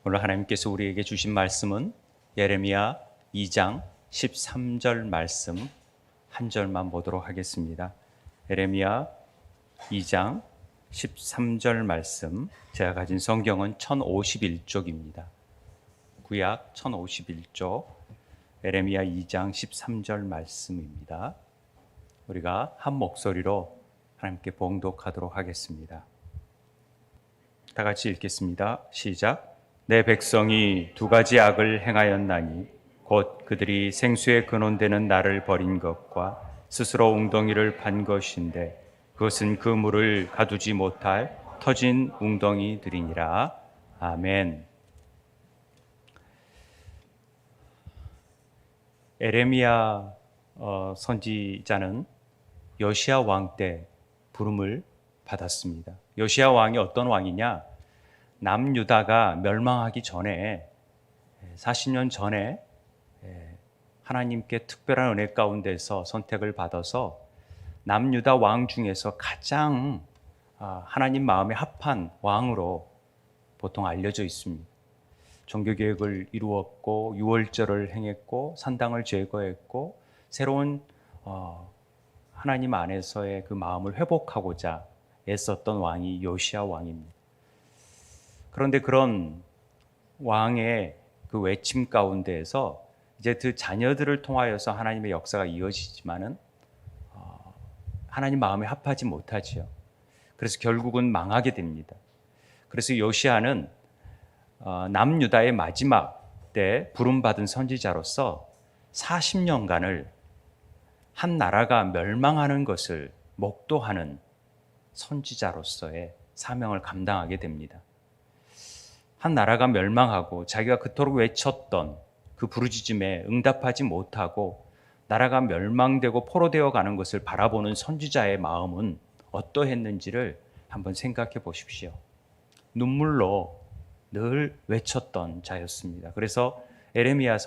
오늘 하나님께서 우리에게 주신 말씀은 예레미야 2장 13절 말씀 한 절만 보도록 하겠습니다. 예레미야 2장 13절 말씀, 제가 가진 성경은 1051쪽입니다. 구약 1051쪽 예레미야 2장 13절 말씀입니다. 우리가 한 목소리로 하나님께 봉독하도록 하겠습니다. 다 같이 읽겠습니다. 시작. 내 백성이 두 가지 악을 행하였나니 곧 그들이 생수의 근원되는 나를 버린 것과 스스로 웅덩이를 판 것인데 그것은 그 물을 가두지 못할 터진 웅덩이들이니라. 아멘. 예레미야 선지자는 요시야 왕 때 부름을 받았습니다. 요시야 왕이 어떤 왕이냐? 남유다가 멸망하기 전에 40년 전에 하나님께 특별한 은혜 가운데서 선택을 받아서 남유다 왕 중에서 가장 하나님 마음에 합한 왕으로 보통 알려져 있습니다. 종교개혁을 이루었고 유월절을 행했고 산당을 제거했고 새로운 하나님 안에서의 그 마음을 회복하고자 애썼던 왕이 요시야 왕입니다. 그런데 그런 왕의 그 외침 가운데에서 이제 그 자녀들을 통하여서 하나님의 역사가 이어지지만은 하나님 마음에 합하지 못하지요. 그래서 결국은 망하게 됩니다. 그래서 요시야는 남유다의 마지막 때 부름받은 선지자로서 40년간을 한 나라가 멸망하는 것을 목도하는 선지자로서의 사명을 감당하게 됩니다. 한 나라가 멸망하고 자기가 그토록 외쳤던 그 부르짖음에 응답하지 못하고 나라가 멸망되고 포로되어 가는 것을 바라보는 선지자의 마음은 어떠했는지를 한번 생각해 보십시오. 눈물로 늘 외쳤던 자였습니다. 그래서 예레미야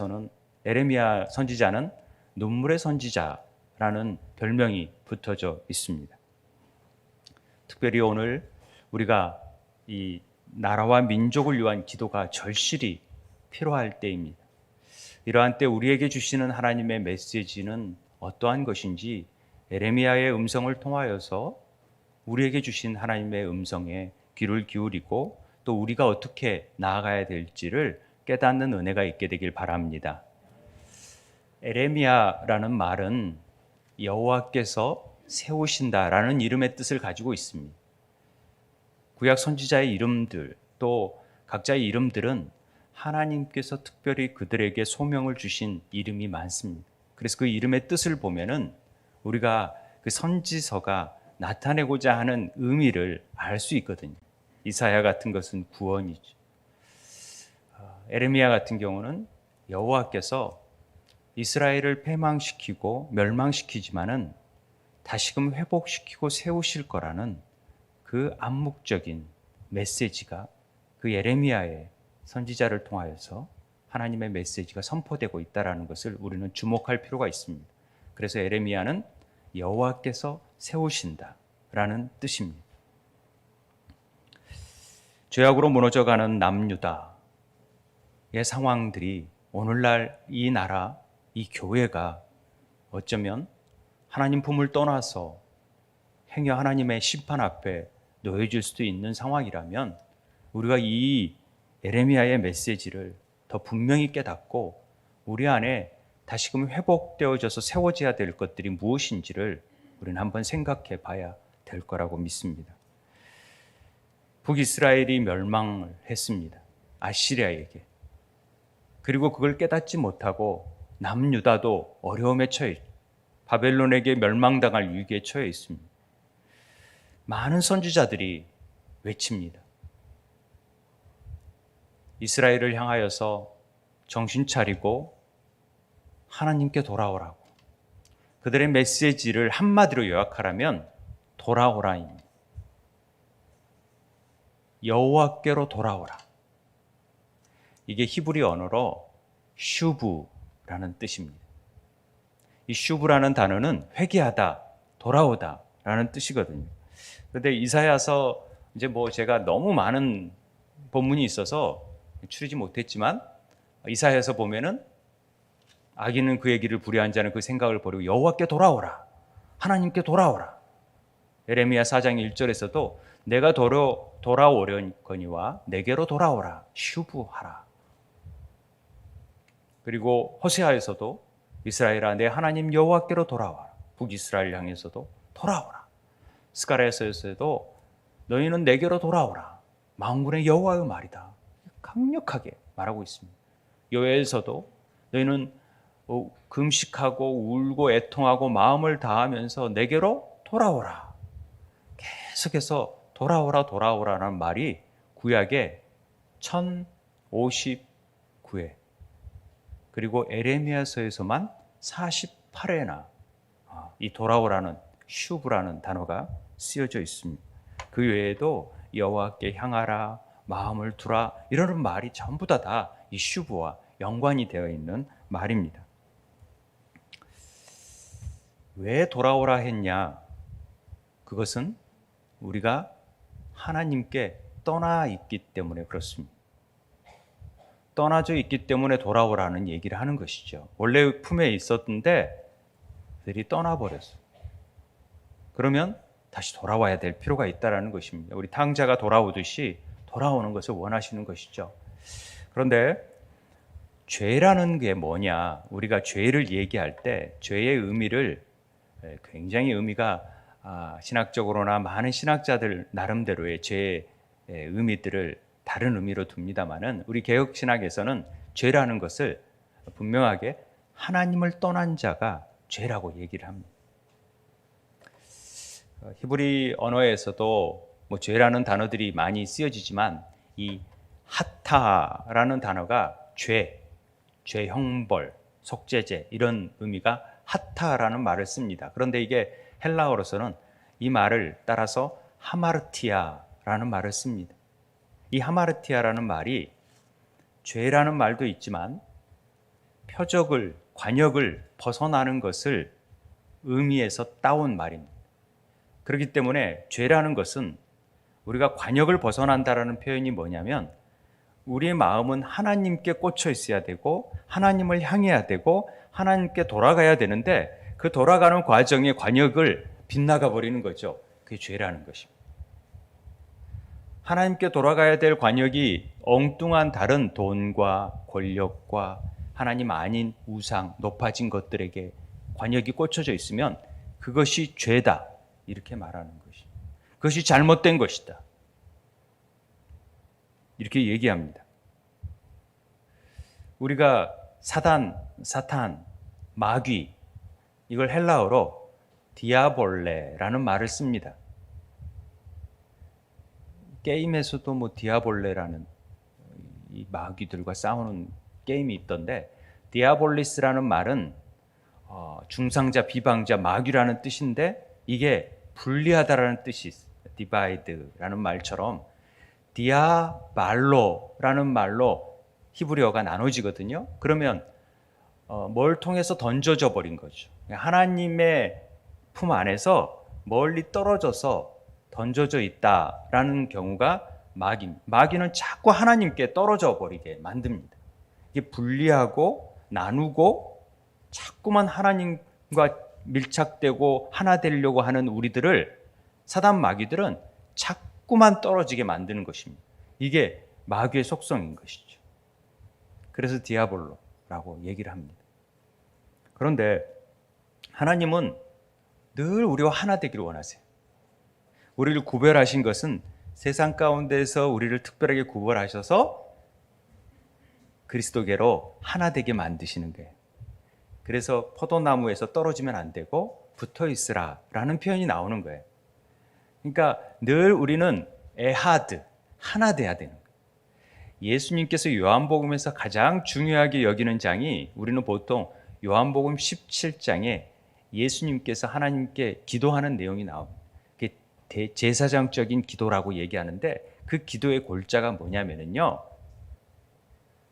선지자는 눈물의 선지자라는 별명이 붙어져 있습니다. 특별히 오늘 우리가 이 나라와 민족을 위한 기도가 절실히 필요할 때입니다. 이러한 때 우리에게 주시는 하나님의 메시지는 어떠한 것인지 예레미야의 음성을 통하여서 우리에게 주신 하나님의 음성에 귀를 기울이고 또 우리가 어떻게 나아가야 될지를 깨닫는 은혜가 있게 되길 바랍니다. 예레미야라는 말은 여호와께서 세우신다라는 이름의 뜻을 가지고 있습니다. 구약 선지자의 이름들 또 각자의 이름들은 하나님께서 특별히 그들에게 소명을 주신 이름이 많습니다. 그래서 그 이름의 뜻을 보면은 우리가 그 선지서가 나타내고자 하는 의미를 알 수 있거든요. 이사야 같은 것은 구원이죠. 예레미야 같은 경우는 여호와께서 이스라엘을 패망시키고 멸망시키지만은 다시금 회복시키고 세우실 거라는 그 암묵적인 메시지가 그 예레미야의 선지자를 통하여서 하나님의 메시지가 선포되고 있다는 것을 우리는 주목할 필요가 있습니다. 그래서 예레미야는 여호와께서 세우신다라는 뜻입니다. 죄악으로 무너져가는 남유다의 상황들이 오늘날 이 나라, 이 교회가 어쩌면 하나님 품을 떠나서 행여 하나님의 심판 앞에 놓여질 수도 있는 상황이라면 우리가 이 예레미야의 메시지를 더 분명히 깨닫고 우리 안에 다시금 회복되어져서 세워져야 될 것들이 무엇인지를 우리는 한번 생각해 봐야 될 거라고 믿습니다. 북이스라엘이 멸망을 했습니다. 아시리아에게. 그리고 그걸 깨닫지 못하고 남유다도 어려움에 처해 있습니다. 바벨론에게 멸망당할 위기에 처해 있습니다. 많은 선지자들이 외칩니다. 이스라엘을 향하여서 정신 차리고 하나님께 돌아오라고. 그들의 메시지를 한마디로 요약하라면 돌아오라입니다. 여호와께로 돌아오라. 이게 히브리 언어로 슈브라는 뜻입니다. 이 슈브라는 단어는 회개하다, 돌아오다 라는 뜻이거든요. 그런데 이사야서 이제 제가 너무 많은 본문이 있어서 추리지 못했지만 이사야에서 보면은 악인은 그의 길을 불의한 자는 그 생각을 버리고 여호와께 돌아오라, 하나님께 돌아오라. 예레미야 4장 1절에서도 내가 돌아오려거니와 내게로 돌아오라, 휴부하라. 그리고 호세아에서도 이스라엘아 내 하나님 여호와께로 돌아와라, 북이스라엘 향해서도 돌아오라. 스가랴서에서도 너희는 내게로 돌아오라, 만군의 여호와의 말이다, 강력하게 말하고 있습니다. 요엘서도 너희는 금식하고 울고 애통하고 마음을 다하면서 내게로 돌아오라. 계속해서 돌아오라라는 말이 구약에 1059회, 그리고 에레미야서에서만 48회나 이 돌아오라는 슈브라는 단어가 쓰여져 있습니다. 그 외에도 여호와께 향하라, 마음을 두라, 이러는 말이 전부 다 이 슈브와 연관이 되어 있는 말입니다. 왜 돌아오라 했냐? 그것은 우리가 하나님께 떠나 있기 때문에 그렇습니다. 떠나져 있기 때문에 돌아오라는 얘기를 하는 것이죠. 원래 품에 있었는데 그들이 떠나버렸어요. 그러면 다시 돌아와야 될 필요가 있다는 것입니다. 우리 탕자가 돌아오듯이 돌아오는 것을 원하시는 것이죠. 그런데 죄라는 게 뭐냐? 우리가 죄를 얘기할 때 죄의 의미를 굉장히 의미가 신학적으로나 많은 신학자들 나름대로의 죄의 의미들을 다른 의미로 둡니다마는 우리 개혁 신학에서는 죄라는 것을 분명하게 하나님을 떠난 자가 죄라고 얘기를 합니다. 히브리 언어에서도 죄라는 단어들이 많이 쓰여지지만 이 하타라는 단어가 죄, 형벌, 속죄제 이런 의미가 하타라는 말을 씁니다. 그런데 이게 헬라어로서는 이 말을 따라서 하마르티아라는 말을 씁니다. 이 하마르티아라는 말이 죄라는 말도 있지만 표적을, 관역을 벗어나는 것을 의미해서 따온 말입니다. 그렇기 때문에 죄라는 것은 우리가 관역을 벗어난다라는 표현이 뭐냐면 우리의 마음은 하나님께 꽂혀 있어야 되고 하나님을 향해야 되고 하나님께 돌아가야 되는데 그 돌아가는 과정의 관역을 빗나가 버리는 거죠. 그게 죄라는 것입니다. 하나님께 돌아가야 될 관역이 엉뚱한 다른 돈과 권력과 하나님 아닌 우상, 높아진 것들에게 관역이 꽂혀져 있으면 그것이 죄다, 이렇게 말하는 것입니다. 그것이 잘못된 것이다, 이렇게 얘기합니다. 우리가 사탄, 마귀, 이걸 헬라어로 디아볼레라는 말을 씁니다. 게임에서도 디아볼레라는 이 마귀들과 싸우는 게임이 있던데 디아볼리스라는 말은 중상자, 비방자, 마귀라는 뜻인데 이게 분리하다라는 뜻이 있어요. 디바이드라는 말처럼 디아발로라는 말로 히브리어가 나눠지거든요. 그러면 뭘 통해서 던져져 버린 거죠. 하나님의 품 안에서 멀리 떨어져서 던져져 있다라는 경우가 마귀입니다. 마귀는 자꾸 하나님께 떨어져 버리게 만듭니다. 이게 분리하고 나누고 자꾸만 하나님과 밀착되고 하나 되려고 하는 우리들을 사단 마귀들은 자꾸만 떨어지게 만드는 것입니다. 이게 마귀의 속성인 것이죠. 그래서 디아볼로라고 얘기를 합니다. 그런데 하나님은 늘 우리와 하나 되기를 원하세요. 우리를 구별하신 것은 세상 가운데서 우리를 특별하게 구별하셔서 그리스도께로 하나 되게 만드시는 거예요. 그래서 포도나무에서 떨어지면 안 되고 붙어 있으라라는 표현이 나오는 거예요. 그러니까 늘 우리는 에하드, 하나 돼야 되는 거예요. 예수님께서 요한복음에서 가장 중요하게 여기는 장이 우리는 보통 요한복음 17장에 예수님께서 하나님께 기도하는 내용이 나옵니다. 그게 제사장적인 기도라고 얘기하는데 그 기도의 골자가 뭐냐면요,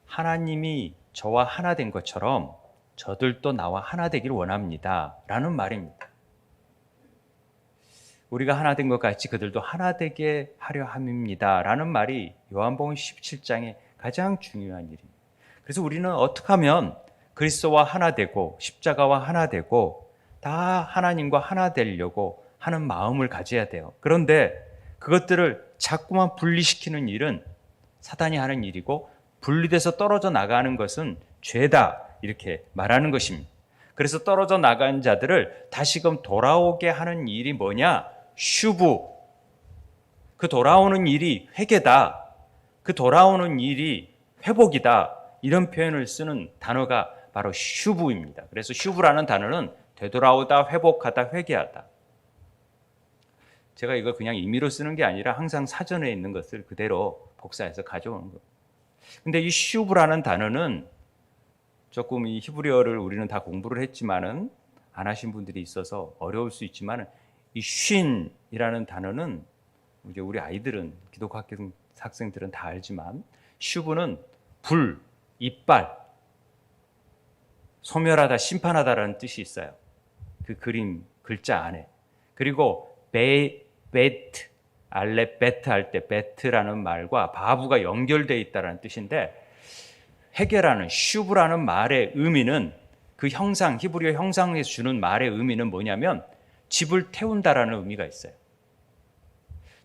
하나님이 저와 하나 된 것처럼 저들도 나와 하나 되기를 원합니다 라는 말입니다. 우리가 하나 된 것 같이 그들도 하나 되게 하려 함입니다 라는 말이 요한복음 17장에 가장 중요한 일입니다. 그래서 우리는 어떻게 하면 그리스도와 하나 되고 십자가와 하나 되고 다 하나님과 하나 되려고 하는 마음을 가져야 돼요. 그런데 그것들을 자꾸만 분리시키는 일은 사단이 하는 일이고, 분리돼서 떨어져 나가는 것은 죄다 이렇게 말하는 것입니다. 그래서 떨어져 나간 자들을 다시금 돌아오게 하는 일이 뭐냐? 슈브. 그 돌아오는 일이 회개다. 그 돌아오는 일이 회복이다. 이런 표현을 쓰는 단어가 바로 슈브입니다. 그래서 슈브라는 단어는 되돌아오다, 회복하다, 회개하다. 제가 이걸 그냥 임의로 쓰는 게 아니라 항상 사전에 있는 것을 그대로 복사해서 가져오는 거예요. 근데 이 슈브라는 단어는 조금 이 히브리어를 우리는 다 공부를 했지만은 안 하신 분들이 있어서 어려울 수 있지만은 이 쉰이라는 단어는 이제 우리 아이들은 기독교 학생들은 다 알지만 슈브는 불, 이빨, 소멸하다, 심판하다라는 뜻이 있어요. 그 그림 글자 안에. 그리고 베트, 알레 베트 할 때 베트라는 말과 바부가 연결되어 있다는 뜻인데, 회개라는 슈브라는 말의 의미는 그 형상, 히브리어 형상에서 주는 말의 의미는 뭐냐면 집을 태운다라는 의미가 있어요.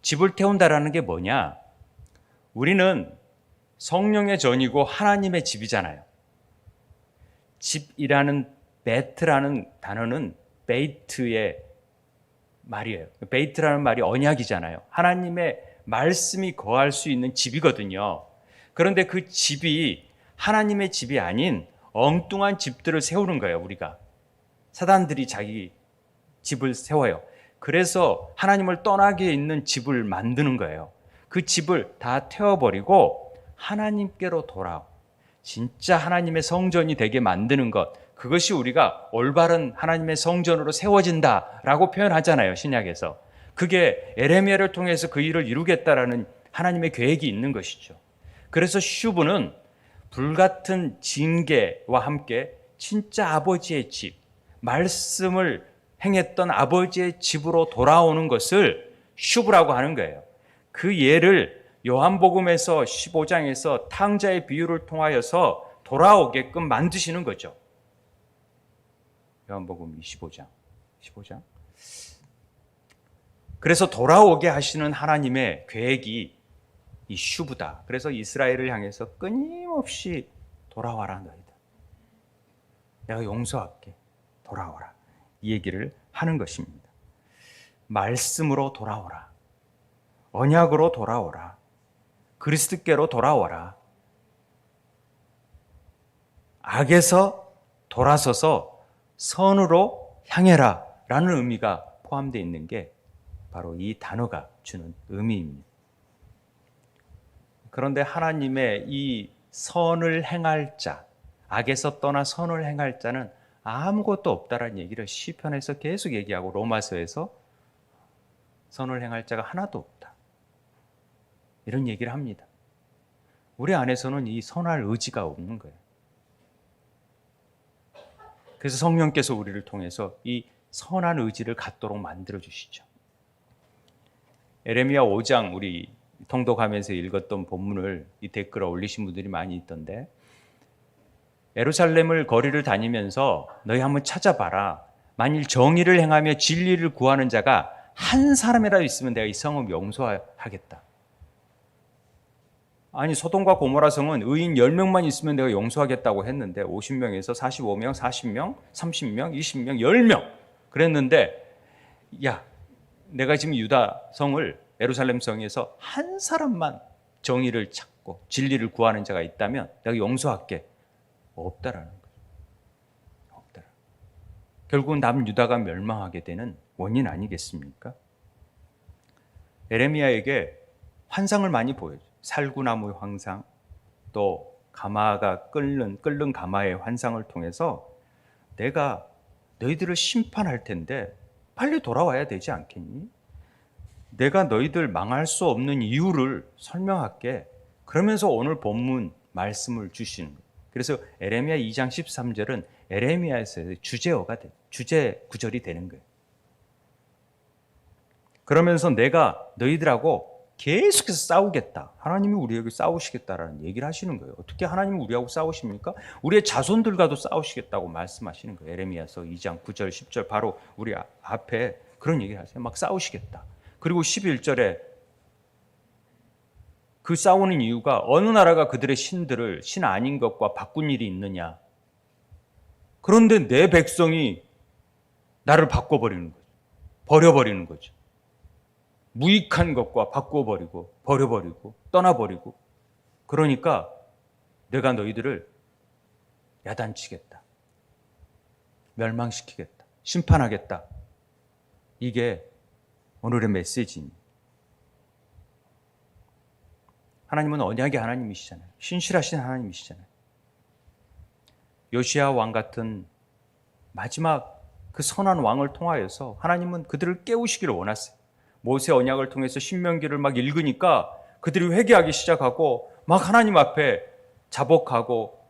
집을 태운다라는 게 뭐냐? 우리는 성령의 전이고 하나님의 집이잖아요. 집이라는 베트라는 단어는 베이트의 말이에요. 베이트라는 말이 언약이잖아요. 하나님의 말씀이 거할 수 있는 집이거든요. 그런데 그 집이 하나님의 집이 아닌 엉뚱한 집들을 세우는 거예요. 우리가 사단들이 자기 집을 세워요. 그래서 하나님을 떠나게 있는 집을 만드는 거예요. 그 집을 다 태워버리고 하나님께로 돌아오, 진짜 하나님의 성전이 되게 만드는 것, 그것이 우리가 올바른 하나님의 성전으로 세워진다라고 표현하잖아요, 신약에서. 그게 에레미야를 통해서 그 일을 이루겠다라는 하나님의 계획이 있는 것이죠. 그래서 슈브는 불같은 징계와 함께 진짜 아버지의 집, 말씀을 행했던 아버지의 집으로 돌아오는 것을 슈브라고 하는 거예요. 그 예를 요한복음에서 15장에서 탕자의 비유를 통하여서 돌아오게끔 만드시는 거죠. 요한복음 15장. 그래서 돌아오게 하시는 하나님의 계획이 이 슈브다. 그래서 이스라엘을 향해서 끊임없이 돌아와라 너희들. 내가 용서할게. 돌아오라. 이 얘기를 하는 것입니다. 말씀으로 돌아오라. 언약으로 돌아오라. 그리스도께로 돌아오라. 악에서 돌아서서 선으로 향해라 라는 의미가 포함되어 있는 게 바로 이 단어가 주는 의미입니다. 그런데 하나님의 이 선을 행할 자, 악에서 떠나 선을 행할 자는 아무것도 없다라는 얘기를 시편에서 계속 얘기하고 로마서에서 선을 행할 자가 하나도 없다, 이런 얘기를 합니다. 우리 안에서는 이 선할 의지가 없는 거예요. 그래서 성령께서 우리를 통해서 이 선한 의지를 갖도록 만들어 주시죠. 에레미야 5장 우리 통독하면서 읽었던 본문을 이 댓글에 올리신 분들이 많이 있던데, 예루살렘을 거리를 다니면서 너희 한번 찾아봐라. 만일 정의를 행하며 진리를 구하는 자가 한 사람이라도 있으면 내가 이 성을 용서하겠다. 아니, 소돔과 고모라 성은 의인 10명만 있으면 내가 용서하겠다고 했는데 50명에서 45명, 40명, 30명, 20명, 10명 그랬는데, 야, 내가 지금 유다 성을, 예루살렘 성에서 한 사람만 정의를 찾고 진리를 구하는 자가 있다면 내가 용서할게. 없다라는 거죠. 없다. 결국은 남유다가 멸망하게 되는 원인 아니겠습니까? 에레미야에게 환상을 많이 보여줘. 살구나무의 환상, 또 가마가 끓는 가마의 환상을 통해서 내가 너희들을 심판할 텐데 빨리 돌아와야 되지 않겠니? 내가 너희들 망할 수 없는 이유를 설명할게. 그러면서 오늘 본문 말씀을 주시는 거예요. 그래서 에레미야 2장 13절은 에레미야에서의 주제 구절이 되는 거예요. 그러면서 내가 너희들하고 계속해서 싸우겠다. 하나님이 우리에게 싸우시겠다라는 얘기를 하시는 거예요. 어떻게 하나님이 우리하고 싸우십니까? 우리의 자손들과도 싸우시겠다고 말씀하시는 거예요. 에레미야서 2장 9절 10절 바로 우리 앞에 그런 얘기를 하세요. 막 싸우시겠다. 그리고 11절에 그 싸우는 이유가 어느 나라가 그들의 신들을 신 아닌 것과 바꾼 일이 있느냐. 그런데 내 백성이 나를 바꿔버리는 거죠. 버려버리는 거죠. 무익한 것과 바꿔버리고 버려버리고 떠나버리고 그러니까 내가 너희들을 야단치겠다. 멸망시키겠다. 심판하겠다. 이게 오늘의 메시지입니다. 하나님은 언약의 하나님이시잖아요. 신실하신 하나님이시잖아요. 요시야 왕 같은 마지막 그 선한 왕을 통하여서 하나님은 그들을 깨우시기를 원하세요. 모세 언약을 통해서 신명기를 막 읽으니까 그들이 회개하기 시작하고 막 하나님 앞에 자복하고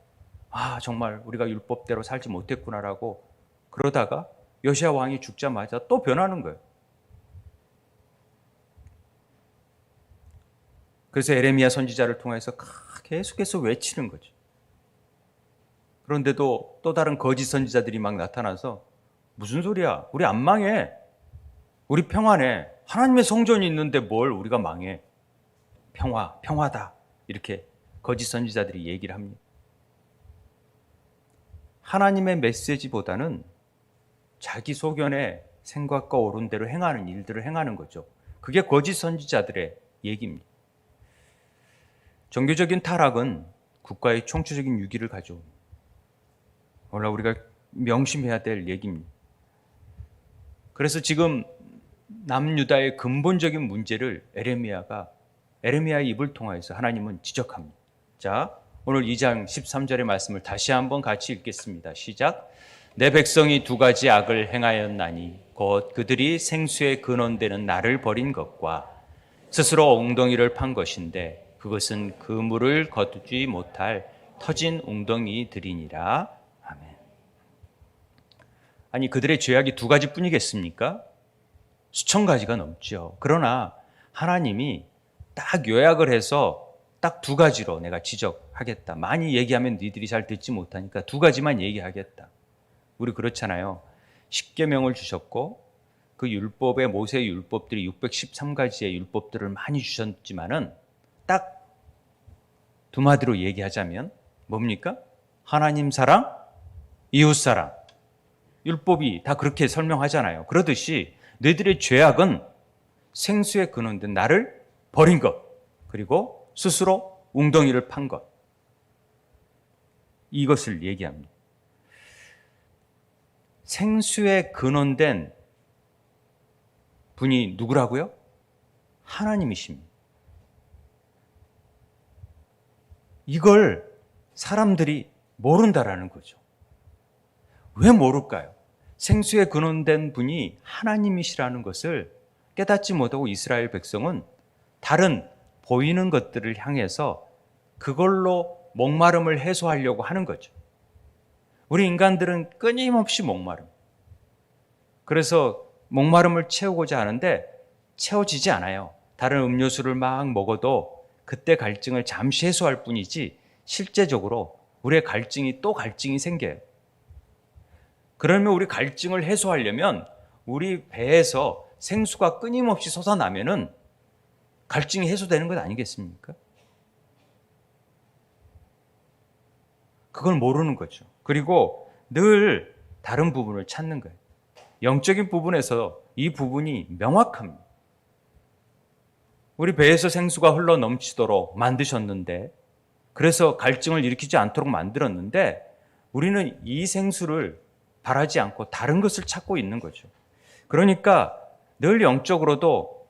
정말 우리가 율법대로 살지 못했구나라고 그러다가 요시야 왕이 죽자마자 또 변하는 거예요. 그래서 에레미야 선지자를 통해서 계속해서 외치는 거죠. 그런데도 또 다른 거짓 선지자들이 막 나타나서 무슨 소리야? 우리 안 망해. 우리 평안해. 하나님의 성전이 있는데 뭘 우리가 망해. 평화다. 이렇게 거짓 선지자들이 얘기를 합니다. 하나님의 메시지보다는 자기 소견의 생각과 옳은 대로 행하는 일들을 행하는 거죠. 그게 거짓 선지자들의 얘기입니다. 종교적인 타락은 국가의 총체적인 위기를 가져옵니다. 오늘 우리가 명심해야 될 얘기입니다. 그래서 지금 남유다의 근본적인 문제를 에레미야의 입을 통해서 하나님은 지적합니다. 자, 오늘 2장 13절의 말씀을 다시 한번 같이 읽겠습니다. 시작. 내 백성이 두 가지 악을 행하였나니 곧 그들이 생수의 근원되는 나를 버린 것과 스스로 웅덩이를 판 것인데 그것은 그 물을 거두지 못할 터진 웅덩이들이니라. 아멘. 아니 그들의 죄악이 두 가지뿐이겠습니까? 수천 가지가 넘죠. 그러나 하나님이 딱 요약을 해서 딱 두 가지로 내가 지적하겠다. 많이 얘기하면 니들이 잘 듣지 못하니까 두 가지만 얘기하겠다. 우리 그렇잖아요. 십계명을 주셨고 그 율법의 모세의 율법들이 613가지의 율법들을 많이 주셨지만은 딱 두 마디로 얘기하자면 뭡니까? 하나님 사랑, 이웃 사랑. 율법이 다 그렇게 설명하잖아요. 그러듯이 너희들의 죄악은 생수에 근원된 나를 버린 것, 그리고 스스로 웅덩이를 판 것. 이것을 얘기합니다. 생수에 근원된 분이 누구라고요? 하나님이십니다. 이걸 사람들이 모른다라는 거죠. 왜 모를까요? 생수에 근원된 분이 하나님이시라는 것을 깨닫지 못하고 이스라엘 백성은 다른 보이는 것들을 향해서 그걸로 목마름을 해소하려고 하는 거죠. 우리 인간들은 끊임없이 목마름. 그래서 목마름을 채우고자 하는데 채워지지 않아요. 다른 음료수를 막 먹어도 그때 갈증을 잠시 해소할 뿐이지 실제적으로 우리의 갈증이 생겨요. 그러면 우리 갈증을 해소하려면 우리 배에서 생수가 끊임없이 솟아나면은 갈증이 해소되는 것 아니겠습니까? 그걸 모르는 거죠. 그리고 늘 다른 부분을 찾는 거예요. 영적인 부분에서 이 부분이 명확합니다. 우리 배에서 생수가 흘러 넘치도록 만드셨는데, 그래서 갈증을 일으키지 않도록 만들었는데 우리는 이 생수를 바라지 않고 다른 것을 찾고 있는 거죠. 그러니까 늘 영적으로도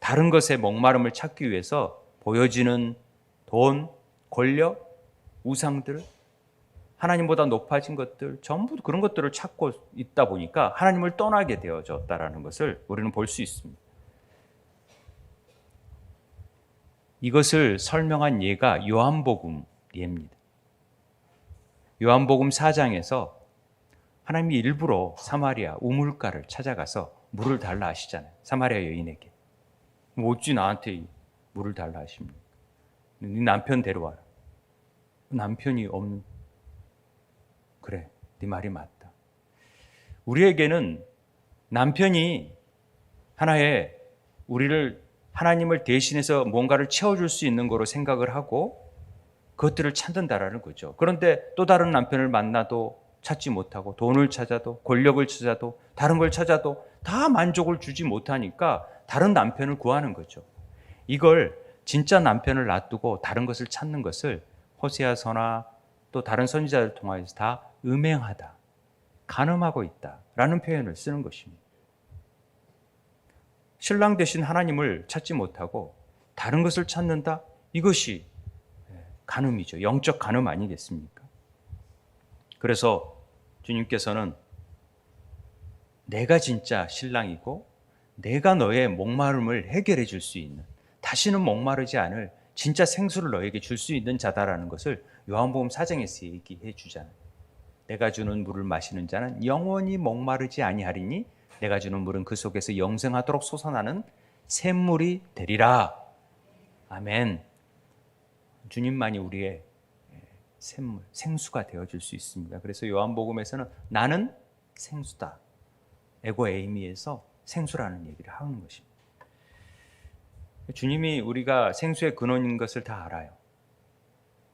다른 것에 목마름을 찾기 위해서 보여지는 돈, 권력, 우상들, 하나님보다 높아진 것들, 전부 그런 것들을 찾고 있다 보니까 하나님을 떠나게 되어졌다라는 것을 우리는 볼 수 있습니다. 이것을 설명한 예가 요한복음 예입니다. 요한복음 4장에서 하나님이 일부러 사마리아 우물가를 찾아가서 물을 달라 하시잖아요. 사마리아 여인에게. 어찌 나한테 물을 달라 하십니까? 네 남편 데려와라. 남편이 없는. 그래, 네 말이 맞다. 우리에게는 남편이 하나의 하나님을 대신해서 뭔가를 채워줄 수 있는 거로 생각을 하고 그것들을 찾는다라는 거죠. 그런데 또 다른 남편을 만나도 찾지 못하고 돈을 찾아도 권력을 찾아도 다른 걸 찾아도 다 만족을 주지 못하니까 다른 남편을 구하는 거죠. 이걸 진짜 남편을 놔두고 다른 것을 찾는 것을 호세아서나 또 다른 선지자를 통해서 다 음행하다, 간음하고 있다라는 표현을 쓰는 것입니다. 신랑 되신 하나님을 찾지 못하고 다른 것을 찾는다? 이것이 간음이죠. 영적 간음 아니겠습니까? 그래서 주님께서는 내가 진짜 신랑이고 내가 너의 목마름을 해결해 줄 수 있는, 다시는 목마르지 않을 진짜 생수를 너에게 줄 수 있는 자다라는 것을 요한복음 4장에서 얘기해 주잖아요. 내가 주는 물을 마시는 자는 영원히 목마르지 아니하리니 내가 주는 물은 그 속에서 영생하도록 솟아나는 샘물이 되리라. 아멘. 주님만이 우리의 샘물, 생수가 되어줄 수 있습니다. 그래서 요한복음에서는 나는 생수다. 에고 에이미에서 생수라는 얘기를 하는 것입니다. 주님이 우리가 생수의 근원인 것을 다 알아요.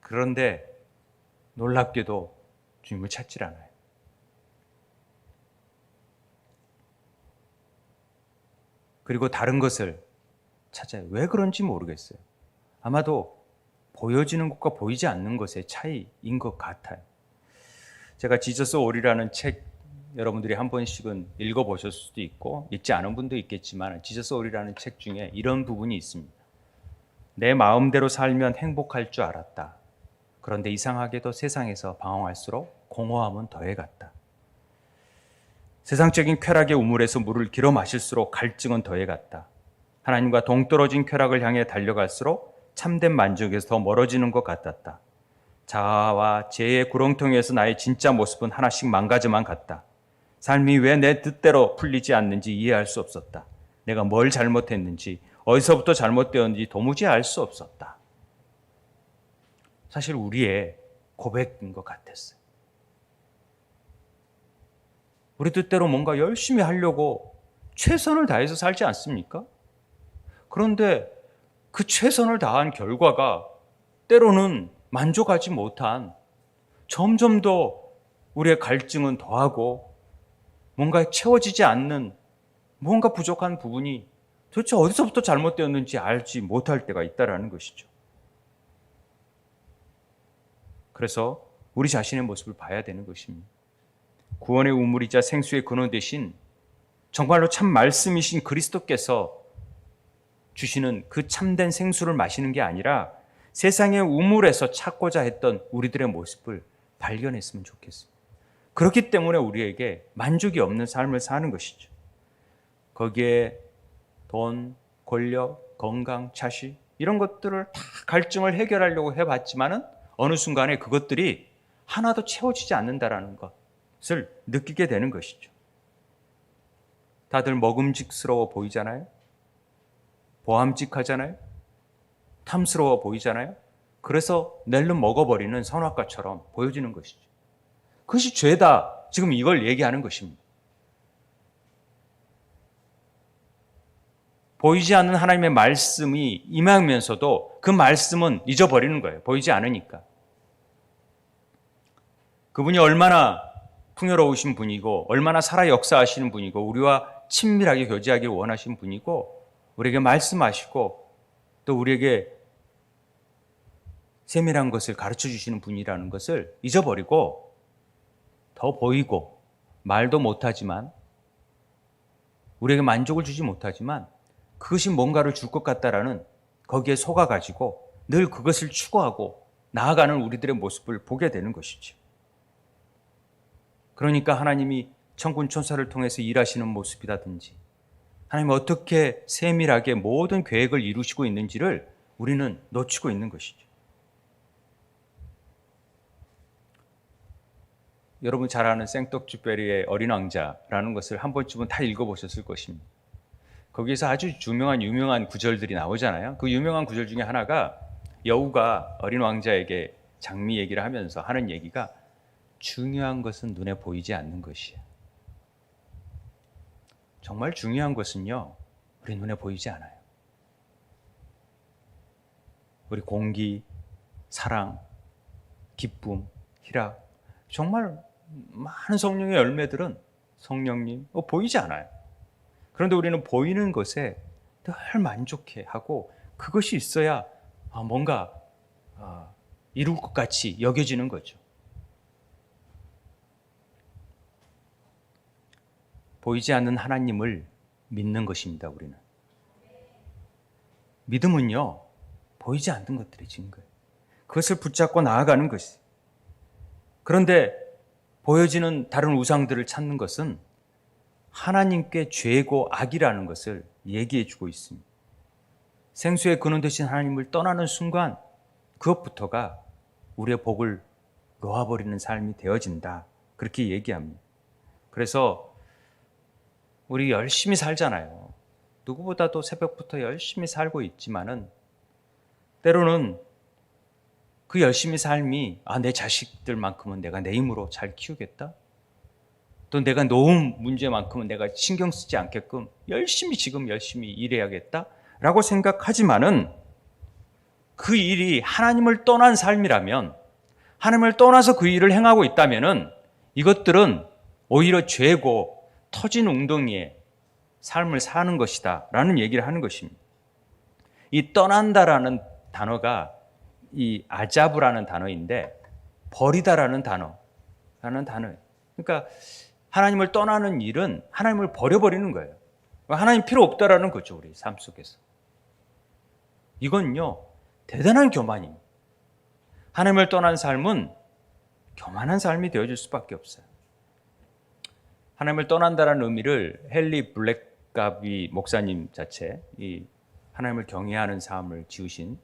그런데 놀랍게도 주님을 찾질 않아요. 그리고 다른 것을 찾아요. 왜 그런지 모르겠어요. 아마도 보여지는 것과 보이지 않는 것의 차이인 것 같아요. 제가 지저스 올이라는 책 여러분들이 한 번씩은 읽어보셨을 수도 있고 읽지 않은 분도 있겠지만 지저스 올이라는 책 중에 이런 부분이 있습니다. 내 마음대로 살면 행복할 줄 알았다. 그런데 이상하게도 세상에서 방황할수록 공허함은 더해갔다. 세상적인 쾌락의 우물에서 물을 길어 마실수록 갈증은 더해갔다. 하나님과 동떨어진 쾌락을 향해 달려갈수록 참된 만족에서 더 멀어지는 것 같았다. 자아와 죄의 구렁텅이에서 나의 진짜 모습은 하나씩 망가져만 갔다. 삶이 왜 내 뜻대로 풀리지 않는지 이해할 수 없었다. 내가 뭘 잘못했는지, 어디서부터 잘못되었는지 도무지 알 수 없었다. 사실 우리의 고백인 것 같았어요. 우리 뜻대로 뭔가 열심히 하려고 최선을 다해서 살지 않습니까? 그런데 그 최선을 다한 결과가 때로는 만족하지 못한, 점점 더 우리의 갈증은 더하고 뭔가 채워지지 않는, 뭔가 부족한 부분이 도대체 어디서부터 잘못되었는지 알지 못할 때가 있다는 것이죠. 그래서 우리 자신의 모습을 봐야 되는 것입니다. 구원의 우물이자 생수의 근원 대신 정말로 참 말씀이신 그리스도께서 주시는 그 참된 생수를 마시는 게 아니라 세상의 우물에서 찾고자 했던 우리들의 모습을 발견했으면 좋겠습니다. 그렇기 때문에 우리에게 만족이 없는 삶을 사는 것이죠. 거기에 돈, 권력, 건강, 자식 이런 것들을 다 갈증을 해결하려고 해봤지만은 어느 순간에 그것들이 하나도 채워지지 않는다라는 것을 느끼게 되는 것이죠. 다들 먹음직스러워 보이잖아요. 보암직하잖아요. 탐스러워 보이잖아요. 그래서 낼름 먹어버리는 선악과처럼 보여지는 것이죠. 그것이 죄다. 지금 이걸 얘기하는 것입니다. 보이지 않는 하나님의 말씀이 임하면서도 그 말씀은 잊어버리는 거예요. 보이지 않으니까. 그분이 얼마나 풍요로우신 분이고 얼마나 살아 역사하시는 분이고 우리와 친밀하게 교제하기를 원하신 분이고 우리에게 말씀하시고 또 우리에게 세밀한 것을 가르쳐 주시는 분이라는 것을 잊어버리고 더 보이고 말도 못하지만 우리에게 만족을 주지 못하지만 그것이 뭔가를 줄 것 같다라는 거기에 속아가지고 늘 그것을 추구하고 나아가는 우리들의 모습을 보게 되는 것이죠. 그러니까 하나님이 천군 천사를 통해서 일하시는 모습이라든지 하나님이 어떻게 세밀하게 모든 계획을 이루시고 있는지를 우리는 놓치고 있는 것이죠. 여러분 잘 아는 생떡주베리의 어린 왕자라는 것을 한 번쯤은 다 읽어보셨을 것입니다. 거기에서 아주 유명한 구절들이 나오잖아요. 그 유명한 구절 중에 하나가 여우가 어린 왕자에게 장미 얘기를 하면서 하는 얘기가 중요한 것은 눈에 보이지 않는 것이야. 정말 중요한 것은요, 우리 눈에 보이지 않아요. 우리 공기, 사랑, 기쁨, 희락, 정말 많은 성령의 열매들은 성령님 보이지 않아요. 그런데 우리는 보이는 것에 늘 만족해하고 그것이 있어야 뭔가 이룰 것 같이 여겨지는 거죠. 보이지 않는 하나님을 믿는 것입니다. 우리는. 믿음은요, 보이지 않는 것들이 증거예요. 그것을 붙잡고 나아가는 것이. 그런데 보여지는 다른 우상들을 찾는 것은 하나님께 죄고 악이라는 것을 얘기해 주고 있습니다. 생수의 근원 되신 하나님을 떠나는 순간 그것부터가 우리의 복을 놓아버리는 삶이 되어진다. 그렇게 얘기합니다. 그래서 우리 열심히 살잖아요. 누구보다도 새벽부터 열심히 살고 있지만은 때로는 그 열심히 삶이 내 자식들만큼은 내가 내 힘으로 잘 키우겠다. 또 내가 놓은 문제만큼은 내가 신경 쓰지 않게끔 지금 열심히 일해야겠다 라고 생각하지만은 그 일이 하나님을 떠난 삶이라면, 하나님을 떠나서 그 일을 행하고 있다면은 이것들은 오히려 죄고 터진 웅덩이에 삶을 사는 것이다 라는 얘기를 하는 것입니다. 이 떠난다라는 단어가 이 아자브라는 단어인데 버리다라는 단어예요. 그러니까 하나님을 떠나는 일은 하나님을 버려버리는 거예요. 하나님 필요 없다라는 거죠. 우리 삶 속에서. 이건요, 대단한 교만입니다. 하나님을 떠난 삶은 교만한 삶이 되어질 수밖에 없어요. 하나님을 떠난다라는 의미를 헨리 블랙가비 목사님 자체, 이 하나님을 경외하는 삶을 지으신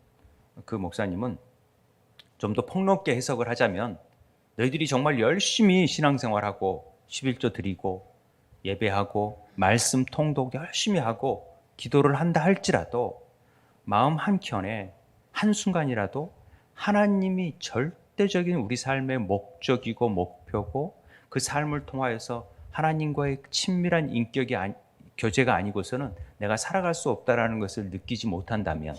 그 목사님은 좀 더 폭넓게 해석을 하자면, 너희들이 정말 열심히 신앙생활하고 11조 드리고 예배하고 말씀 통독 열심히 하고 기도를 한다 할지라도 마음 한켠에 한순간이라도 하나님이 절대적인 우리 삶의 목적이고 목표고 그 삶을 통하여서 하나님과의 친밀한 인격이 교제가 아니고서는 내가 살아갈 수 없다라는 것을 느끼지 못한다면,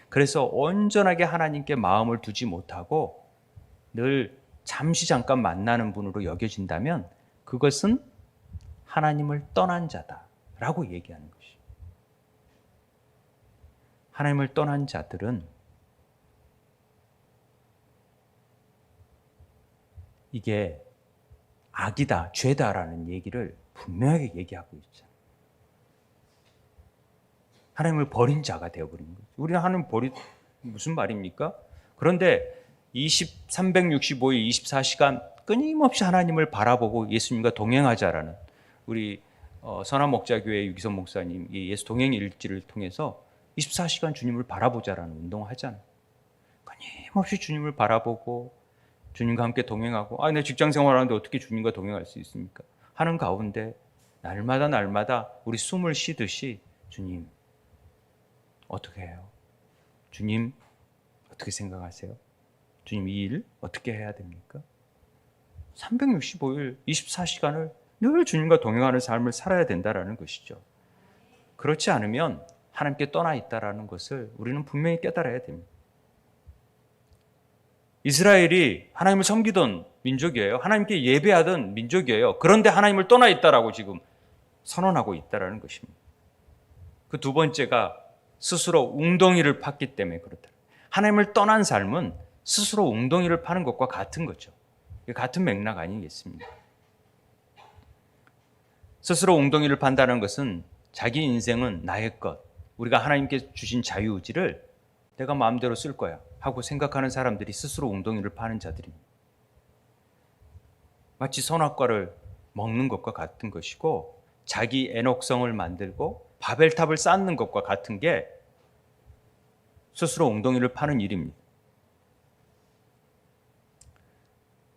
그래서 온전하게 하나님께 마음을 두지 못하고 늘 잠깐 만나는 분으로 여겨진다면 그것은 하나님을 떠난 자다라고 얘기하는 것이죠. 하나님을 떠난 자들은 이게 악이다, 죄다라는 얘기를 분명하게 얘기하고 있잖아요. 하나님을 버린 자가 되어버린 거죠. 우리는 하나님 무슨 말입니까? 그런데 365일 24시간 끊임없이 하나님을 바라보고 예수님과 동행하자라는 우리 선한 목자교회 유기선 목사님 예수 동행 일지를 통해서 24시간 주님을 바라보자라는 운동을 하잖아요. 끊임없이 주님을 바라보고 주님과 함께 동행하고 내 직장 생활하는데 어떻게 주님과 동행할 수 있습니까? 하는 가운데 날마다 우리 숨을 쉬듯이 주님 어떻게 해요? 주님 어떻게 생각하세요? 주님 이 일 어떻게 해야 됩니까? 365일 24시간을 늘 주님과 동행하는 삶을 살아야 된다는 것이죠. 그렇지 않으면 하나님께 떠나 있다는 것을 우리는 분명히 깨달아야 됩니다. 이스라엘이 하나님을 섬기던 민족이에요. 하나님께 예배하던 민족이에요. 그런데 하나님을 떠나 있다라고 지금 선언하고 있다는 것입니다. 그 두 번째가 스스로 웅덩이를 팠기 때문에 그렇다. 하나님을 떠난 삶은 스스로 웅덩이를 파는 것과 같은 거죠. 같은 맥락 아니겠습니까? 스스로 웅덩이를 판다는 것은 자기 인생은 나의 것, 우리가 하나님께 주신 자유의지를 내가 마음대로 쓸 거야 하고 생각하는 사람들이 스스로 웅덩이를 파는 자들입니다. 마치 선악과를 먹는 것과 같은 것이고 자기 애녹성을 만들고 바벨탑을 쌓는 것과 같은 게 스스로 웅덩이를 파는 일입니다.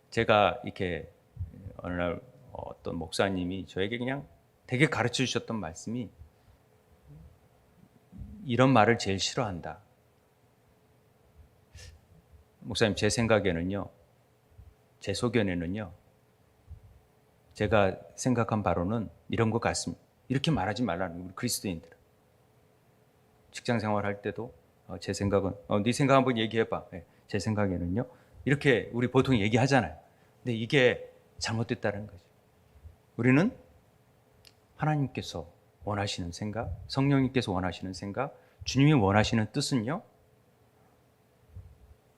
제가 이렇게 어느 날 어떤 목사님이 저에게 그냥 되게 가르쳐 주셨던 말씀이 이런 말을 제일 싫어한다. 목사님, 제 생각에는요, 제 소견에는요, 제가 생각한 바로는 이런 것 같습니다. 이렇게 말하지 말라는 거예요, 우리 그리스도인들. 직장 생활할 때도 제 생각은 네 생각 한번 얘기해봐. 네, 제 생각에는요, 이렇게 우리 보통 얘기하잖아요. 근데 이게 잘못됐다는 거죠. 우리는 하나님께서 원하시는 생각, 성령님께서 원하시는 생각, 주님이 원하시는 뜻은요,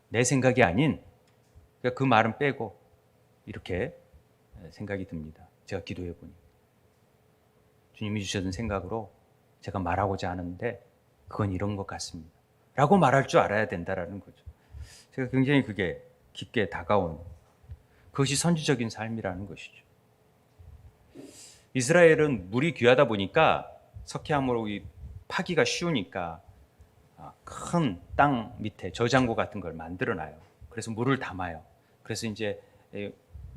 내 생각이 아닌, 그러니까 그 말은 빼고 이렇게 생각이 듭니다. 제가 기도해 보니 주님이 주셨던 생각으로 제가 말하고자 하는데 그건 이런 것 같습니다 라고 말할 줄 알아야 된다는 거죠. 제가 굉장히 그게 깊게 다가온, 그것이 선지적인 삶이라는 것이죠. 이스라엘은 물이 귀하다 보니까 석회암으로 파기가 쉬우니까 큰 땅 밑에 저장고 같은 걸 만들어놔요. 그래서 물을 담아요. 그래서 이제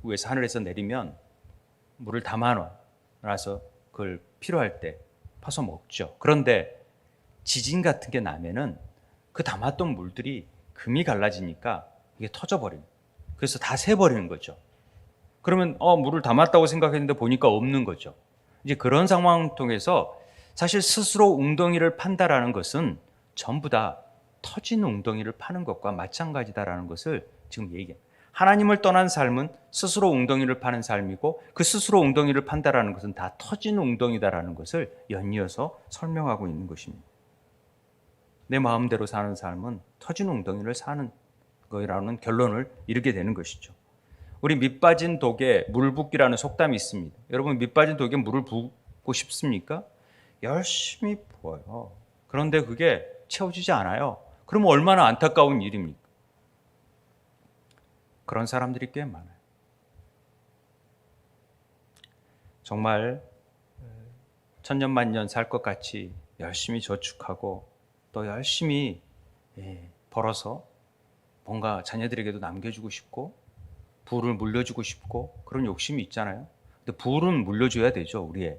위에서 하늘에서 내리면 물을 담아놔서 그걸 필요할 때 파서 먹죠. 그런데 지진 같은 게 나면은 그 담았던 물들이 금이 갈라지니까 이게 터져버려요. 그래서 다 새버리는 거죠. 그러면 물을 담았다고 생각했는데 보니까 없는 거죠. 이제 그런 상황을 통해서 사실 스스로 웅덩이를 판다라는 것은 전부 다 터진 웅덩이를 파는 것과 마찬가지다라는 것을 지금 얘기해요. 하나님을 떠난 삶은 스스로 웅덩이를 파는 삶이고 그 스스로 웅덩이를 판다라는 것은 다 터진 웅덩이다라는 것을 연이어서 설명하고 있는 것입니다. 내 마음대로 사는 삶은 터진 웅덩이를 사는 거라는 결론을 이르게 되는 것이죠. 우리 밑 빠진 독에 물 붓기라는 속담이 있습니다. 여러분, 밑 빠진 독에 물을 붓고 싶습니까? 열심히 부어요. 그런데 그게 채워지지 않아요. 그러면 얼마나 안타까운 일입니까? 그런 사람들이 꽤 많아요. 정말 천년만년 살 것 같이 열심히 저축하고 또 열심히 벌어서 뭔가 자녀들에게도 남겨주고 싶고 부를 물려주고 싶고 그런 욕심이 있잖아요. 근데 부는 물려줘야 되죠. 우리의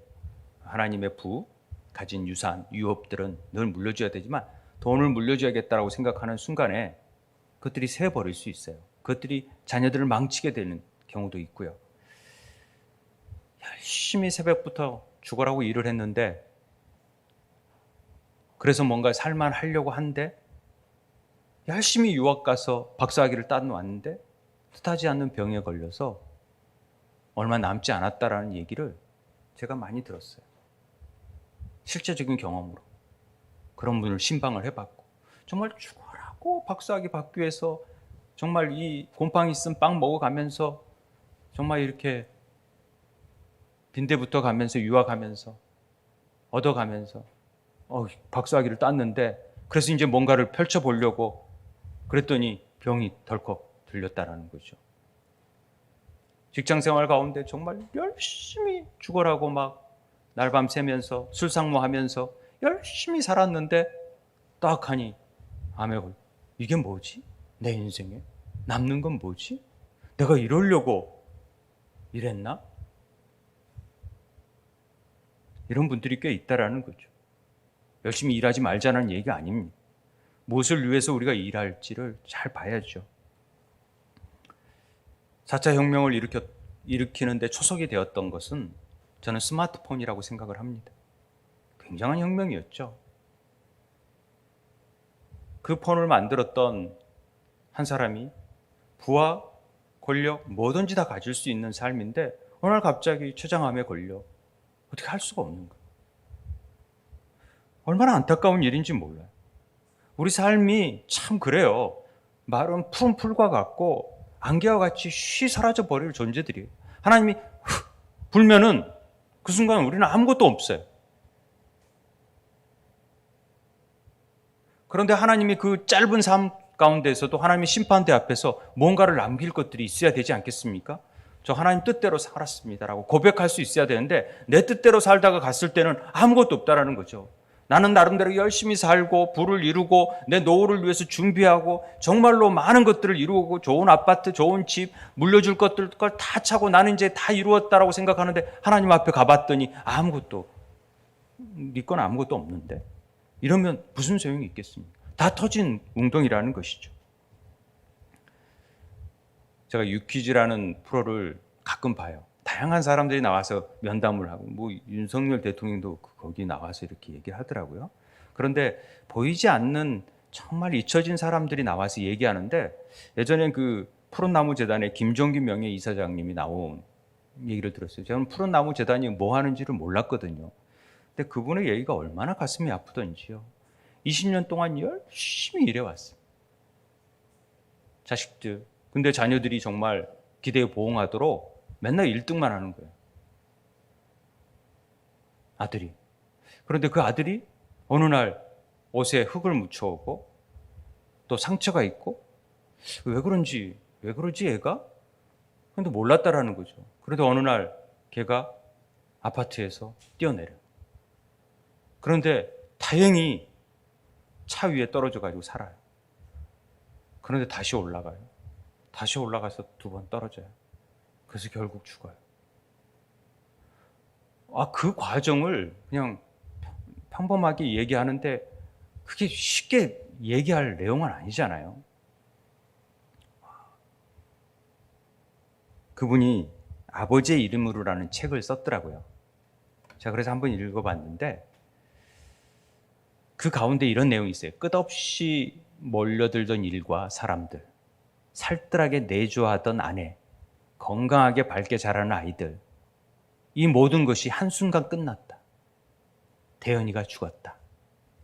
하나님의 부, 가진 유산, 유업들은 늘 물려줘야 되지만 돈을 물려줘야겠다라고 생각하는 순간에 그것들이 새버릴 수 있어요. 그것들이 자녀들을 망치게 되는 경우도 있고요. 열심히 새벽부터 죽어라고 일을 했는데 그래서 뭔가 살만하려고 한데 열심히 유학 가서 박사학위를 따놓았는데 뜻하지 않는 병에 걸려서 얼마 남지 않았다라는 얘기를 제가 많이 들었어요. 실제적인 경험으로 그런 분을 신방을 해봤고 정말 죽어라고 박사학위 받기 위해서 정말 이 곰팡이 쓴 빵 먹어가면서 정말 이렇게 빈대부터 가면서 유학하면서 얻어가면서 박사학위를 땄는데 그래서 이제 뭔가를 펼쳐보려고 그랬더니 병이 덜컥 들렸다라는 거죠. 직장생활 가운데 정말 열심히 죽어라고 막 날밤 새면서 술상무하면서 열심히 살았는데 딱 하니 암에 걸려. 이게 뭐지? 내 인생에 남는 건 뭐지? 내가 이러려고 이랬나? 이런 분들이 꽤 있다라는 거죠. 열심히 일하지 말자는 얘기가 아닙니다. 무엇을 위해서 우리가 일할지를 잘 봐야죠. 4차 혁명을 일으키는데 초석이 되었던 것은 저는 스마트폰이라고 생각을 합니다. 굉장한 혁명이었죠. 그 폰을 만들었던 한 사람이 부와 권력 뭐든지 다 가질 수 있는 삶인데 어느 날 갑자기 췌장암에 걸려 어떻게 할 수가 없는 거예요. 얼마나 안타까운 일인지 몰라요. 우리 삶이 참 그래요. 말은 푸른 풀과 같고 안개와 같이 쉬 사라져 버릴 존재들이에요. 하나님이 불면은 그 순간 우리는 아무것도 없어요. 그런데 하나님이 그 짧은 삶 가운데서도 하나님의 심판대 앞에서 뭔가를 남길 것들이 있어야 되지 않겠습니까? 저 하나님 뜻대로 살았습니다라고 고백할 수 있어야 되는데 내 뜻대로 살다가 갔을 때는 아무것도 없다라는 거죠. 나는 나름대로 열심히 살고 부를 이루고 내 노후를 위해서 준비하고 정말로 많은 것들을 이루고 좋은 아파트, 좋은 집, 물려줄 것들 걸 다 차고 나는 이제 다 이루었다라고 생각하는데 하나님 앞에 가봤더니 아무것도 네 건 아무것도 없는데 이러면 무슨 소용이 있겠습니까? 다 터진 웅덩이라는 것이죠. 제가 유퀴즈라는 프로를 가끔 봐요. 다양한 사람들이 나와서 면담을 하고, 뭐 윤석열 대통령도 거기 나와서 이렇게 얘기를 하더라고요. 그런데 보이지 않는 정말 잊혀진 사람들이 나와서 얘기하는데, 예전엔 그 푸른나무재단의 김종기 명예이사장님이 나온 얘기를 들었어요. 저는 푸른나무재단이 뭐 하는지를 몰랐거든요. 근데 그분의 얘기가 얼마나 가슴이 아프던지요. 20년 동안 열심히 일해왔어요. 자식들. 근데 자녀들이 정말 기대에 부응하도록 맨날 1등만 하는 거예요. 아들이. 그런데 그 아들이 어느 날 옷에 흙을 묻혀오고 또 상처가 있고 왜 그러지 얘가? 근데 몰랐다라는 거죠. 그래도 어느 날 걔가 아파트에서 뛰어내려. 그런데 다행히 차 위에 떨어져 가지고 살아요. 그런데 다시 올라가요. 다시 올라가서 2번 떨어져요. 그래서 결국 죽어요. 그 과정을 그냥 평범하게 얘기하는데 그게 쉽게 얘기할 내용은 아니잖아요. 그분이 아버지의 이름으로라는 책을 썼더라고요. 제가 그래서 한번 읽어봤는데 그 가운데 이런 내용이 있어요. 끝없이 몰려들던 일과 사람들, 살뜰하게 내조하던 아내, 건강하게 밝게 자라는 아이들, 이 모든 것이 한순간 끝났다. 대현이가 죽었다.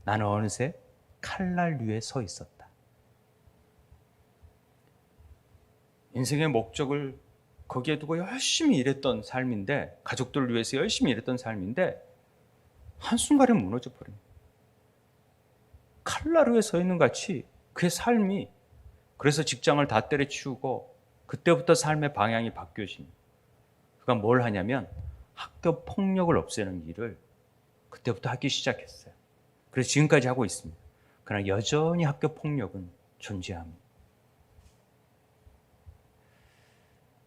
나는 어느새 칼날 위에 서 있었다. 인생의 목적을 거기에 두고 열심히 일했던 삶인데, 가족들을 위해서 열심히 일했던 삶인데 한순간에 무너져 버립니다. 칼날 위에 서 있는 같이 그의 삶이, 그래서 직장을 다 때려치우고 그때부터 삶의 방향이 바뀌어집니다. 그가 뭘 하냐면 학교 폭력을 없애는 일을 그때부터 하기 시작했어요. 그래서 지금까지 하고 있습니다. 그러나 여전히 학교 폭력은 존재합니다.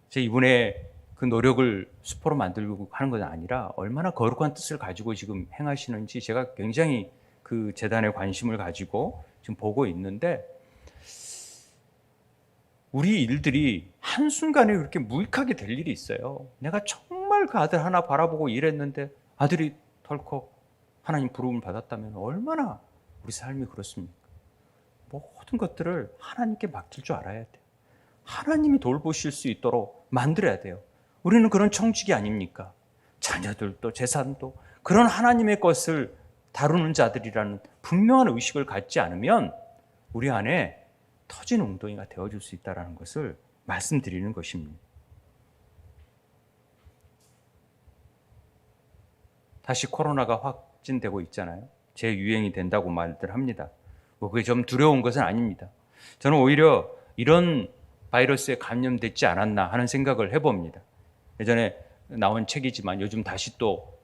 제 이분의 그 노력을 수포로 만들고 하는 것은 아니라 얼마나 거룩한 뜻을 가지고 지금 행하시는지 제가 굉장히 그 재단에 관심을 가지고 지금 보고 있는데, 우리 일들이 한순간에 그렇게 무익하게 될 일이 있어요. 내가 정말 그 아들 하나 바라보고 일했는데 아들이 덜컥 하나님 부름을 받았다면 얼마나 우리 삶이 그렇습니까? 모든 것들을 하나님께 맡길 줄 알아야 돼요. 하나님이 돌보실 수 있도록 만들어야 돼요. 우리는 그런 청직이 아닙니까? 자녀들도 재산도 그런 하나님의 것을 다루는 자들이라는 분명한 의식을 갖지 않으면 우리 안에 터진 웅덩이가 되어줄 수 있다는 것을 말씀드리는 것입니다. 다시 코로나가 확진되고 있잖아요. 재유행이 된다고 말들 합니다. 그게 좀 두려운 것은 아닙니다. 저는 오히려 이런 바이러스에 감염됐지 않았나 하는 생각을 해봅니다. 예전에 나온 책이지만 요즘 다시 또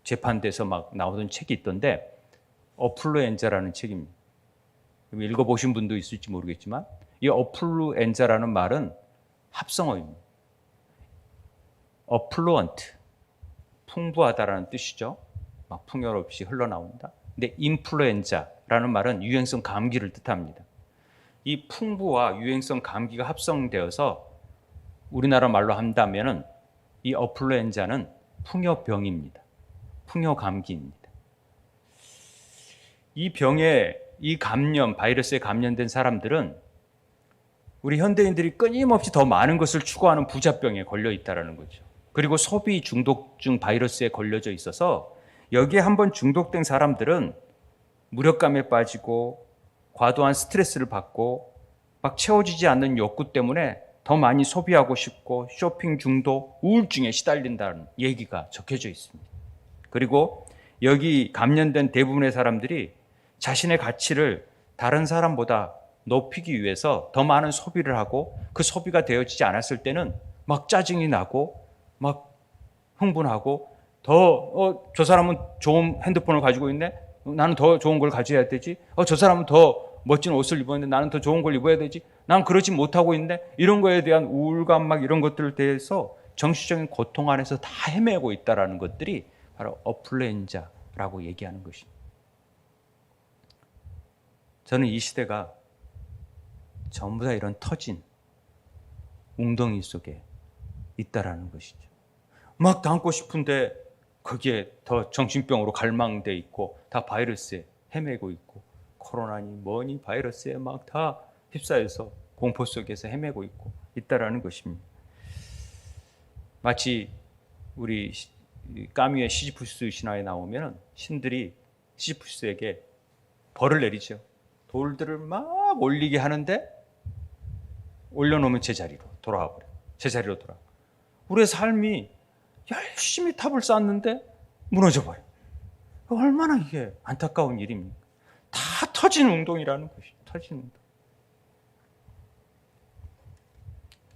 재판돼서 막 나오던 책이 있던데, 어플루엔자라는 책입니다. 읽어보신 분도 있을지 모르겠지만 이 어플루엔자라는 말은 합성어입니다. 어플루언트, 풍부하다라는 뜻이죠. 막 풍요롭이 흘러나온다. 근데 인플루엔자라는 말은 유행성 감기를 뜻합니다. 이 풍부와 유행성 감기가 합성되어서 우리나라 말로 한다면은 이 어플루엔자는 풍요병입니다. 풍요감기입니다. 이 병에, 이 감염, 바이러스에 감염된 사람들은 우리 현대인들이 끊임없이 더 많은 것을 추구하는 부자병에 걸려 있다는 거죠. 그리고 소비 중독증 바이러스에 걸려져 있어서 여기에 한번 중독된 사람들은 무력감에 빠지고 과도한 스트레스를 받고 막 채워지지 않는 욕구 때문에 더 많이 소비하고 싶고 쇼핑 중독, 우울증에 시달린다는 얘기가 적혀져 있습니다. 그리고 여기 감염된 대부분의 사람들이 자신의 가치를 다른 사람보다 높이기 위해서 더 많은 소비를 하고, 그 소비가 되어지지 않았을 때는 막 짜증이 나고 막 흥분하고 저 사람은 좋은 핸드폰을 가지고 있네? 나는 더 좋은 걸 가져야 되지? 저 사람은 더 멋진 옷을 입었는데 나는 더 좋은 걸 입어야 되지? 난 그러지 못하고 있는데, 이런 거에 대한 우울감 막 이런 것들에 대해서 정신적인 고통 안에서 다 헤매고 있다는 것들이 바로 어플루엔자라고 얘기하는 것입니다. 저는 이 시대가 전부 다 이런 터진 웅덩이 속에 있다라는 것이죠. 막 담고 싶은데 거기에 더 정신병으로 갈망돼 있고 다 바이러스에 헤매고 있고 코로나니 뭐니 바이러스에 막 다 휩싸여서 공포 속에서 헤매고 있고 있다라는 것입니다. 마치 우리 까미의 시지푸스 신화에 나오면 신들이 시지푸스에게 벌을 내리죠. 돌들을 막 올리게 하는데 올려놓으면 제자리로 돌아와 버려요. 제자리로 돌아와. 우리의 삶이 열심히 탑을 쌓았는데 무너져 버려요. 얼마나 이게 안타까운 일입니까? 다 터진 웅덩이라는 것이죠. 터진 웅덩이.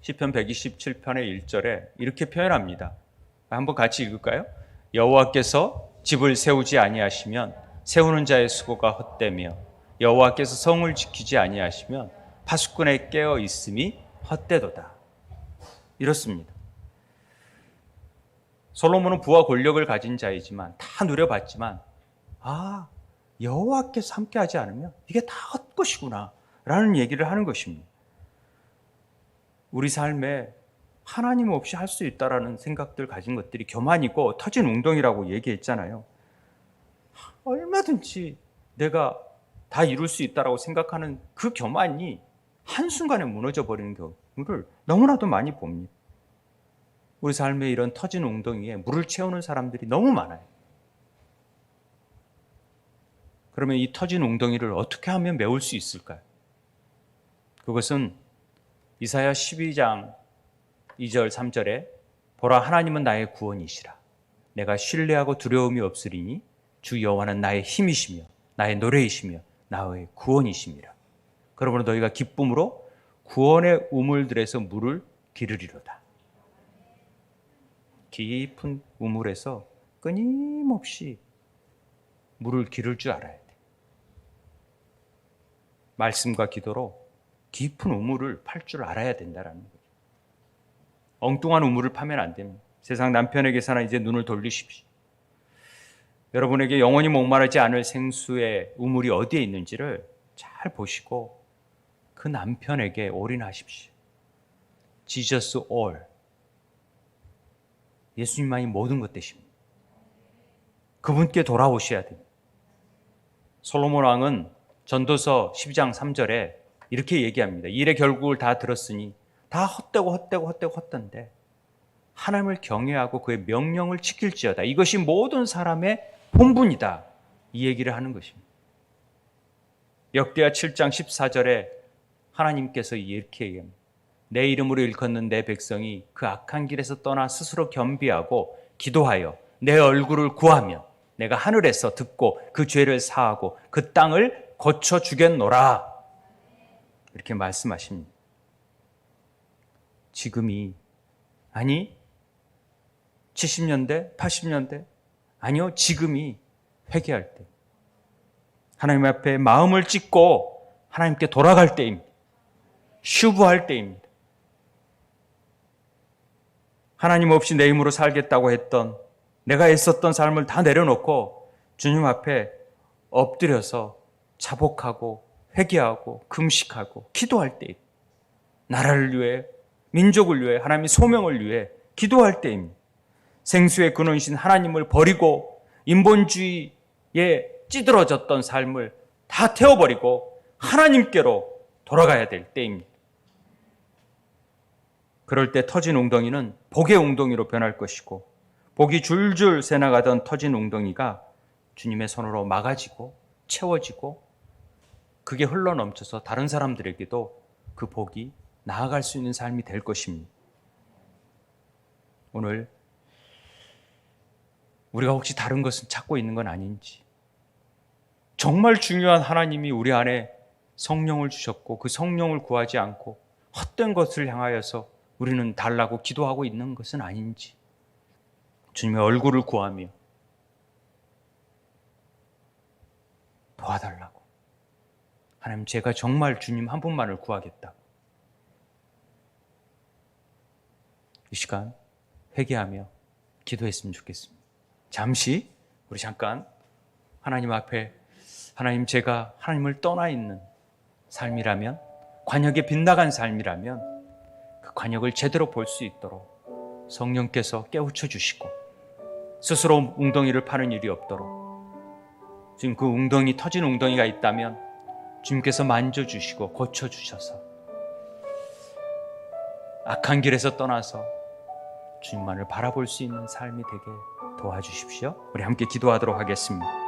시편 127편의 1절에 이렇게 표현합니다. 한번 같이 읽을까요? 여호와께서 집을 세우지 아니하시면 세우는 자의 수고가 헛되며 여호와께서 성을 지키지 아니하시면 파수꾼의 깨어 있음이 헛되도다. 이렇습니다. 솔로몬은 부와 권력을 가진 자이지만 다 누려봤지만 여호와께서 함께하지 않으면 이게 다 헛것이구나 라는 얘기를 하는 것입니다. 우리 삶에 하나님 없이 할 수 있다라는 생각들 가진 것들이 교만이고 터진 웅덩이라고 얘기했잖아요. 얼마든지 내가 다 이룰 수 있다라고 생각하는 그 교만이 한순간에 무너져 버리는 경우를 너무나도 많이 봅니다. 우리 삶에 이런 터진 웅덩이에 물을 채우는 사람들이 너무 많아요. 그러면 이 터진 웅덩이를 어떻게 하면 메울 수 있을까요? 그것은 이사야 12장 2절 3절에 보라 하나님은 나의 구원이시라 내가 신뢰하고 두려움이 없으리니 주 여호와는 나의 힘이시며 나의 노래이시며 나의 구원이심이라. 그러므로 너희가 기쁨으로 구원의 우물들에서 물을 기르리로다. 깊은 우물에서 끊임없이 물을 기를 줄 알아야 돼. 말씀과 기도로 깊은 우물을 팔 줄 알아야 된다는 거죠. 엉뚱한 우물을 파면 안 됩니다. 세상 남편에게서나 이제 눈을 돌리십시오. 여러분에게 영원히 목마르지 않을 생수의 우물이 어디에 있는지를 잘 보시고 그 남편에게 올인하십시오. Jesus all. 예수님만이 모든 것 되십니다. 그분께 돌아오셔야 됩니다. 솔로몬 왕은 전도서 12장 3절에 이렇게 얘기합니다. 일의 결국을 다 들었으니 다 헛되고 하나님을 경외하고 그의 명령을 지킬지어다. 이것이 모든 사람의 본분이다. 이 얘기를 하는 것입니다. 역대하 7장 14절에 하나님께서 이렇게 얘기합니다. 내 이름으로 일컫는 내 백성이 그 악한 길에서 떠나 스스로 겸비하고 기도하여 내 얼굴을 구하며 내가 하늘에서 듣고 그 죄를 사하고 그 땅을 고쳐 주겠노라. 이렇게 말씀하십니다. 지금이 아니 70년대, 80년대 아니요 지금이 회개할 때 하나님 앞에 마음을 찢고 하나님께 돌아갈 때입니다. 슈브할 때입니다. 하나님 없이 내 힘으로 살겠다고 했던 내가 애썼던 삶을 다 내려놓고 주님 앞에 엎드려서 자복하고 회개하고 금식하고 기도할 때입니다. 나라를 위해 민족을 위해 하나님의 소명을 위해 기도할 때입니다. 생수의 근원이신 하나님을 버리고 인본주의에 찌들어졌던 삶을 다 태워버리고 하나님께로 돌아가야 될 때입니다. 그럴 때 터진 웅덩이는 복의 웅덩이로 변할 것이고 복이 줄줄 새나가던 터진 웅덩이가 주님의 손으로 막아지고 채워지고 그게 흘러넘쳐서 다른 사람들에게도 그 복이 나아갈 수 있는 삶이 될 것입니다. 오늘 우리가 혹시 다른 것을 찾고 있는 건 아닌지, 정말 중요한 하나님이 우리 안에 성령을 주셨고 그 성령을 구하지 않고 헛된 것을 향하여서 우리는 달라고 기도하고 있는 것은 아닌지, 주님의 얼굴을 구하며 도와달라고, 하나님 제가 정말 주님 한 분만을 구하겠다고 이 시간 회개하며 기도했으면 좋겠습니다. 잠시 우리 잠깐 하나님 앞에 하나님, 제가 하나님을 떠나 있는 삶이라면, 관역에 빗나간 삶이라면 그 관역을 제대로 볼 수 있도록 성령께서 깨우쳐 주시고 스스로 웅덩이를 파는 일이 없도록 지금 그 웅덩이, 터진 웅덩이가 있다면 주님께서 만져주시고 고쳐주셔서 악한 길에서 떠나서 주님만을 바라볼 수 있는 삶이 되게 도와주십시오. 우리 함께 기도하도록 하겠습니다.